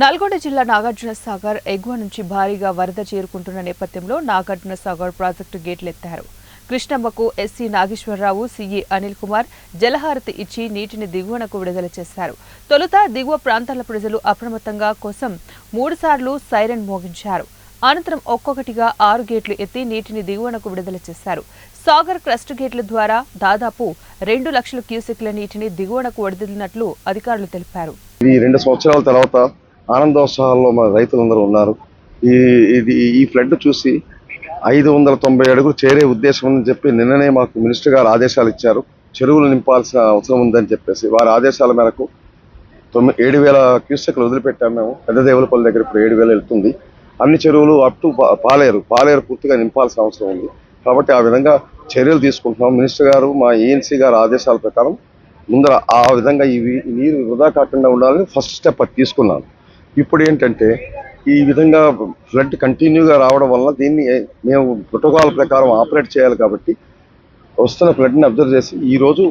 నల్గొండ జిల్లా నాగార్జున సాగర్ ఎగువ నుంచి భారీగా వరద చేరుకుంటున్న నేపథ్యంలో నాగార్జున సాగర్ ప్రాజెక్టు గేట్లెత్తారు. కృష్ణమ్మకు ఎస్సీ నాగేశ్వరరావు, సీఈ అనిల్ కుమార్ జలహారతి ఇచ్చి నీటిని దిగువనకు విడుదల చేశారు. తొలుత దిగువ ప్రాంతాల ప్రజలు అప్రమత్తంగా కోసం 3 సార్లు సైరన్ మోగించారు. అనంతరం ఒక్కొక్కటిగా 6 గేట్లు ఎత్తి నీటిని దిగువనకు విడుదల చేశారు. సాగర్ క్రస్ట్ గేట్ల ద్వారా దాదాపు 2 లక్షల క్యూసెక్ల నీటిని దిగువనకు వదిలినట్లు అధికారులు తెలిపారు. ఈ 2 సంవత్సరాల తర్వాత ఆనందోత్సాహాల్లో మన రైతులందరూ ఉన్నారు. ఈ ఫ్లడ్ చూసి 590 అడుగులు చేరే ఉద్దేశం ఉందని చెప్పి నిన్ననే మాకు మినిస్టర్ గారు ఆదేశాలు ఇచ్చారు. చెరువులు నింపాల్సిన అవసరం ఉందని చెప్పేసి వారి ఆదేశాల మేరకు 7,000 క్యూసెక్లు వదిలిపెట్టాము. మేము పెద్దదేవులపల్లి దగ్గర ఇప్పుడు 7,000 వెళ్తుంది. అన్ని చెరువులు అప్ టు పాలేరు పూర్తిగా నింపాల్సిన అవసరం ఉంది. కాబట్టి ఆ విధంగా చర్యలు తీసుకుంటున్నాం. మినిస్టర్ గారు మా ఏఎన్సీ గారు ఆదేశాల ప్రకారం ముందర ఆ విధంగా ఈ నీరు వృధా కాకుండా ఉండాలని ఫస్ట్ స్టెప్ అది తీసుకున్నాను. ఇప్పుడు ఏంటంటే ఈ విధంగా ఫ్లడ్ కంటిన్యూగా రావడం వల్ల దీన్ని మేము ప్రోటోకాల్ ప్రకారం ఆపరేట్ చేయాలి. కాబట్టి వస్తున్న ఫ్లడ్ని అబ్జర్వ్ చేసి ఈరోజు